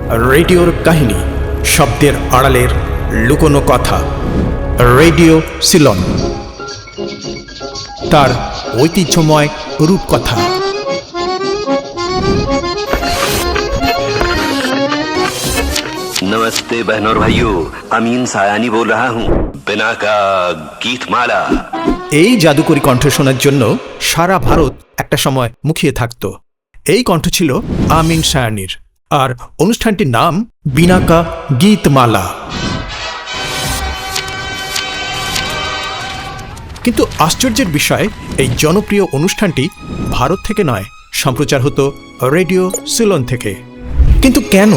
রেডিওর কাহিনী, শব্দের আড়ালের লুকোনো কথা। রেডিও সিলন, তার ঐতিহ্যময় রূপকথা। नमस्ते बहनों और भाइयों, अमीन सायानी बोल रहा हूँ, बिना का गीतमाला। এই জাদুকরী কণ্ঠ শোনার জন্য সারা ভারত একটা সময় মুখিয়ে থাকত। এই কণ্ঠ ছিল আমিন সায়ানির, আর অনুষ্ঠানটির নাম বিনাকা গীতমালা। কিন্তু আশ্চর্যের বিষয়, এই জনপ্রিয় অনুষ্ঠানটি ভারত থেকে নয়, সম্প্রচার হতো রেডিও সিলন থেকে। কিন্তু কেন,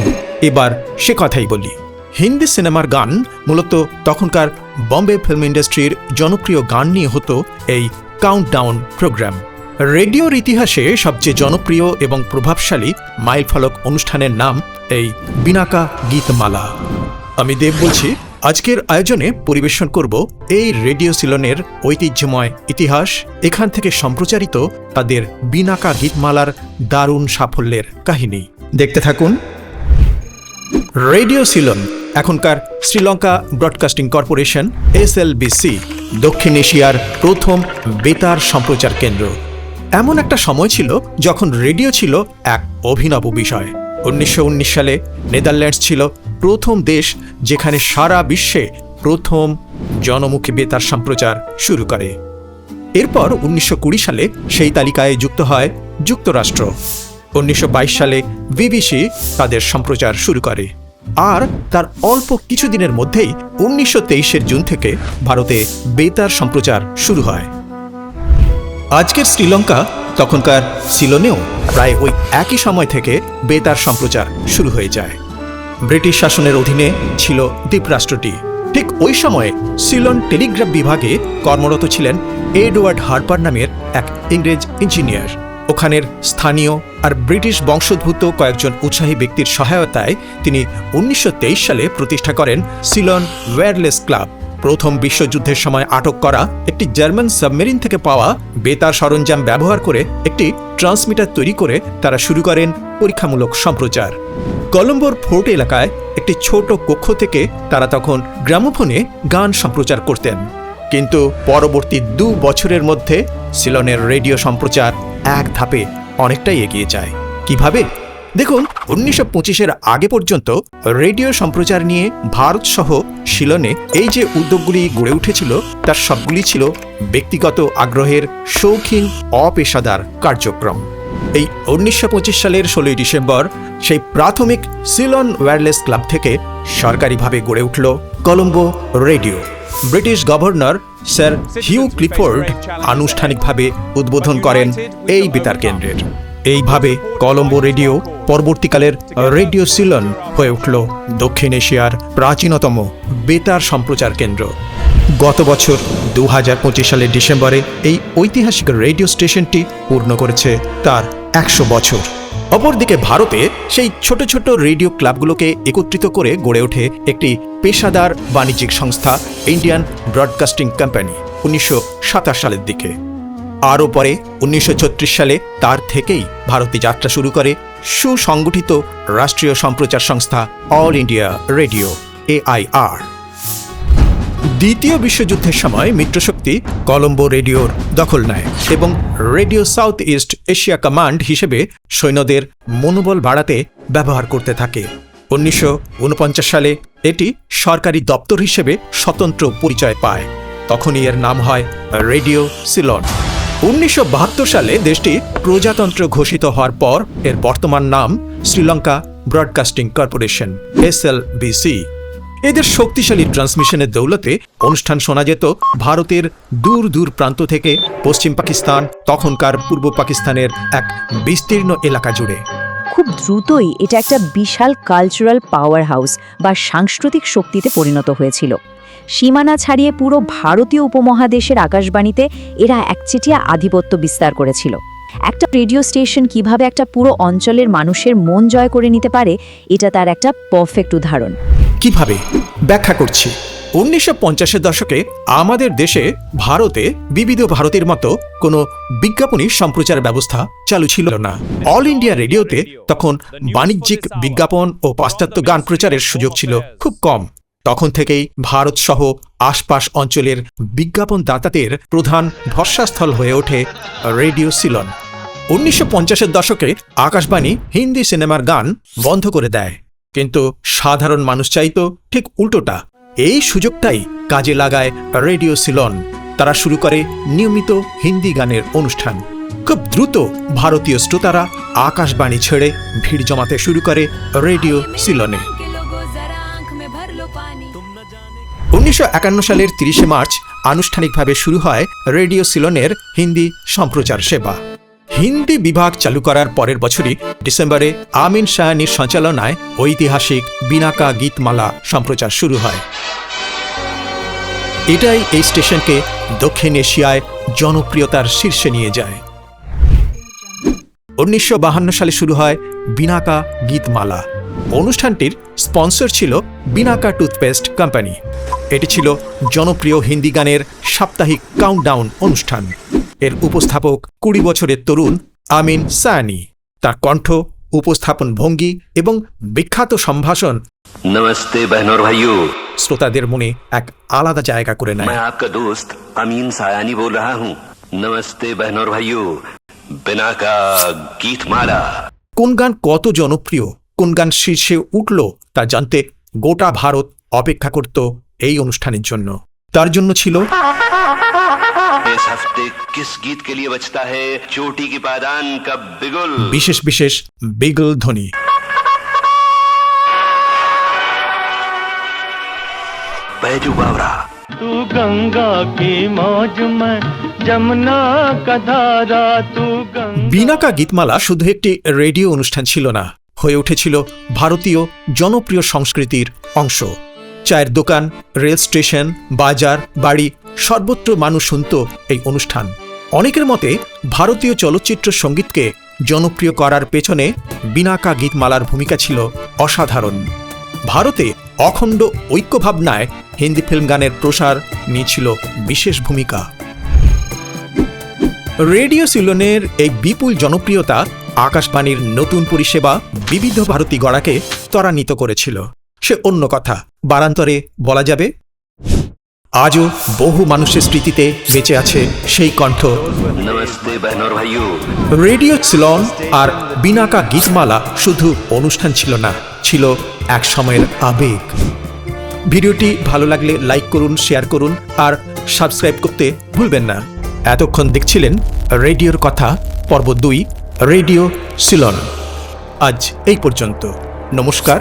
এবার সে কথাই বলি। হিন্দি সিনেমার গান মূলত তখনকার বম্বে ফিল্ম ইন্ডাস্ট্রির জনপ্রিয় গান নিয়ে হতো এই কাউন্টডাউন প্রোগ্রাম। রেডিওর ইতিহাসে সবচেয়ে জনপ্রিয় এবং প্রভাবশালী মাইলফলক অনুষ্ঠানের নাম এই বিনাকা গীতমালা। আমি দেব বলছি। আজকের আয়োজনে পরিবেশন করব এই রেডিও সিলনের ঐতিহ্যময় ইতিহাস, এখান থেকে সম্প্রচারিত তাদের বিনাকা গীতমালার দারুণ সাফল্যের কাহিনী। দেখতে থাকুন। রেডিও সিলন এখনকার শ্রীলঙ্কা ব্রডকাস্টিং কর্পোরেশন SLBC, দক্ষিণ এশিয়ার প্রথম বেতার সম্প্রচার কেন্দ্র। এমন একটা সময় ছিল যখন রেডিও ছিল এক অভিনব বিষয়। 1919 সালে নেদারল্যান্ডস ছিল প্রথম দেশ যেখানে সারা বিশ্বে প্রথম জনমুখী বেতার সম্প্রচার শুরু করে। এরপর 1920 সালে সেই তালিকায় যুক্ত হয় যুক্তরাষ্ট্র। 1922 সালে BBC তাদের সম্প্রচার শুরু করে, আর তার অল্প কিছুদিনের মধ্যেই 1923 জুন থেকে ভারতে বেতার সম্প্রচার শুরু হয়। আজকের শ্রীলঙ্কা তখনকার সিলনেও প্রায় ওই একই সময় থেকে বেতার সম্প্রচার শুরু হয়ে যায়। ব্রিটিশ শাসনের অধীনে ছিল দ্বীপরাষ্ট্রটি। ঠিক ওই সময়ে সিলন টেলিগ্রাফ বিভাগে কর্মরত ছিলেন এডওয়ার্ড হার্পার নামের এক ইংরেজ ইঞ্জিনিয়ার। ওখানের স্থানীয় আর ব্রিটিশ বংশোদ্ভূত কয়েকজন উৎসাহী ব্যক্তির সহায়তায় তিনি 1923 সালে প্রতিষ্ঠা করেন সিলন ওয়্যারলেস ক্লাব। প্রথম বিশ্বযুদ্ধের সময় আটক করা একটি জার্মান সাবমেরিন থেকে পাওয়া বেতার সরঞ্জাম ব্যবহার করে একটি ট্রান্সমিটার তৈরি করে তারা শুরু করেন পরীক্ষামূলক সম্প্রচার। কলম্বোর ফোর্ট এলাকায় একটি ছোট কক্ষ থেকে তারা তখন গ্রামোফোনে গান সম্প্রচার করতেন। কিন্তু পরবর্তী 2 বছরের মধ্যে সিলনের রেডিও সম্প্রচার এক ধাপে অনেকটাই এগিয়ে যায়। কিভাবে? দেখুন, 1925-এর আগে পর্যন্ত রেডিও সম্প্রচার নিয়ে ভারত সহ সিলনে এই যে উদ্যোগগুলি গড়ে উঠেছিল তার সবগুলি ছিল ব্যক্তিগত আগ্রহের শৌখিন অপেশাদার কার্যক্রম। এই 1925 সালের 16 ডিসেম্বর সেই প্রাথমিক সিলন ওয়্যারলেস ক্লাব থেকে সরকারিভাবে গড়ে উঠল Colombo radio. British governor sir Hugh Clifford আনুষ্ঠানিকভাবে উদ্বোধন করেন এই বেতার কেন্দ্রের। এইভাবে কলম্বো রেডিও পরবর্তীকালের রেডিও সিলন হয়ে উঠল দক্ষিণ এশিয়ার প্রাচীনতম বেতার সম্প্রচার কেন্দ্র। গত বছর 2025 সালের ডিসেম্বরে এই ঐতিহাসিক রেডিও স্টেশনটি পূর্ণ করেছে তার 100 বছর। অপরদিকে ভারতে সেই ছোট ছোট রেডিও ক্লাবগুলোকে একত্রিত করে গড়ে ওঠে একটি পেশাদার বাণিজ্যিক সংস্থা, ইন্ডিয়ান ব্রডকাস্টিং কোম্পানি, 1927 সালের দিকে। আরও পরে 1936 সালে তার থেকেই ভারতে যাত্রা শুরু করে সুসংগঠিত রাষ্ট্রীয় সম্প্রচার সংস্থা অল ইন্ডিয়া রেডিও, AIR। দ্বিতীয় বিশ্বযুদ্ধের সময় মিত্রশক্তি কলম্বো রেডিওর দখল নেয় এবং radio south east Asia command হিসেবে সৈন্যদের মনোবল বাড়াতে ব্যবহার করতে থাকে। 1949 সালে এটি সরকারি দপ্তর হিসেবে স্বতন্ত্র পরিচয় পায়। তখনই এর নাম হয় রেডিও সিলন। 1972 সালে দেশটি প্রজাতন্ত্র ঘোষিত হওয়ার পর এর বর্তমান নাম শ্রীলঙ্কা ব্রডকাস্টিং কর্পোরেশন, SLBC। এদের শক্তিশালী ট্রান্সমিশনের দৌলতে অনুষ্ঠান শোনা যেত ভারতের দূর দূর প্রান্ত থেকে পশ্চিম পাকিস্তান, তখনকার পূর্ব পাকিস্তানের এক বিস্তীর্ণ এলাকা জুড়ে। খুব দ্রুতই এটা একটা বিশাল কালচারাল পাওয়ার হাউস বা সাংস্কৃতিক শক্তিতে পরিণত হয়েছিল। সীমানা ছাড়িয়ে পুরো ভারতীয় উপমহাদেশের আকাশবাণীতে এরা একচেটিয়া আধিপত্য বিস্তার করেছিল। একটা রেডিও স্টেশন কিভাবে একটা পুরো অঞ্চলের মানুষের মন জয় করে নিতে পারে, এটা তার একটা পারফেক্ট উদাহরণ। কিভাবে? ব্যাখ্যা করছি। 1950-এর দশকে আমাদের দেশে ভারতে বিবিধ ভারতের মতো কোনো বিজ্ঞাপনী সম্প্রচার ব্যবস্থা চালু ছিল না। অল ইন্ডিয়া রেডিওতে তখন বাণিজ্যিক বিজ্ঞাপন ও পাশ্চাত্য গান প্রচারের সুযোগ ছিল খুব কম। তখন থেকেই ভারত সহ আশপাশ অঞ্চলের বিজ্ঞাপনদাতাদের প্রধান ভরসাস্থল হয়ে ওঠে রেডিও সিলন। 1950-এর দশকে আকাশবাণী হিন্দি সিনেমার গান বন্ধ করে দেয়, কিন্তু সাধারণ মানুষ চাইতো ঠিক উল্টোটা। এই সুযোগটাই কাজে লাগায় রেডিও সিলন। তারা শুরু করে নিয়মিত হিন্দি গানের অনুষ্ঠান। খুব দ্রুত ভারতীয় শ্রোতারা আকাশবাণী ছেড়ে ভিড় জমাতে শুরু করে রেডিও সিলনে। 1951 সালের 30 মার্চ আনুষ্ঠানিকভাবে শুরু হয় রেডিও সিলনের হিন্দি সম্প্রচার সেবা। হিন্দি বিভাগ চালু করার পরের বছরই ডিসেম্বরে আমিন সায়ানির সঞ্চালনায় ঐতিহাসিক বিনাকা গীতমালা সম্প্রচার শুরু হয়। এটাই এই স্টেশনকে দক্ষিণ এশিয়ায় জনপ্রিয়তার শীর্ষে নিয়ে যায়। 1952 সালে শুরু হয় বিনাকা গীতমালা। অনুষ্ঠানটির স্পন্সর ছিল বিনাকা টুথপেস্ট কোম্পানি। এটি ছিল জনপ্রিয় হিন্দি গানের সাপ্তাহিক কাউন্টডাউন অনুষ্ঠান। এর উপস্থাপক 20 বছরের তরুণ আমিন সায়ানি। তার কণ্ঠ, উপস্থাপন ভঙ্গি এবং বিখ্যাত সম্ভাষণ नमस्ते बहनों और भाइयों, শ্রোতাদের মনে এক আলাদা জায়গা করে নেয়। मैं आपका दोस्त अमीन सायानी बोल रहा हूँ। नमस्ते बहनों और भाइयों, बिना का गीतमाला। কোন गान কত জনপ্রিয়, কোন গান শীর্ষে উঠল তা জানতে গোটা ভারত অপেক্ষা করত এই অনুষ্ঠানের জন্য। তার জন্য ছিল इस हफ्ते किस गीत के लिए बजता है चोटी की पायदान का बिगुल। বিশেষ বিশেষ বিগল ধ্বনি। बैजू बावरा, तू गंगा की मौज में जमुना का धारा, तू गंगा। বিনাকা গীতমালা শুধু একটি রেডিও অনুষ্ঠান ছিল না, হয়ে উঠেছিল ভারতীয় জনপ্রিয় সংস্কৃতির অংশ। চায়ের দোকান, রেল স্টেশন, বাজার, বাড়ি সর্বত্র মানুষ শুনত এই অনুষ্ঠান। অনেকের মতে ভারতীয় চলচ্চিত্র সঙ্গীতকে জনপ্রিয় করার পেছনে বিনাকা গীতমালার ভূমিকা ছিল অসাধারণ। ভারতে অখণ্ড ঐক্য ভাবনায় হিন্দি ফিল্ম গানের প্রসার নিয়েছিল বিশেষ ভূমিকা। রেডিও সিলনের এই বিপুল জনপ্রিয়তা আকাশবাণীর নতুন পরিষেবা বিবিধ ভারতী গড়াকে ত্বরান্বিত করেছিল। সে অন্য কথা, বারান্তরে বলা যাবে আজও বহু মানুষের স্মৃতিতে বেঁচে আছে সেই কণ্ঠ। नमस्ते बहनों और भाइयों, রেডিও সিলন আর বিনাকা গীতমালা শুধু অনুষ্ঠান ছিল না, ছিল এক সময়ের আবেগ। ভিডিওটি ভালো লাগলে লাইক করুন, শেয়ার করুন আর সাবস্ক্রাইব করতে ভুলবেন না। এতক্ষণ দেখছিলেন রেডিওর কথা পর্ব 2, রেডিও সিলন। আজ এই পর্যন্ত। নমস্কার।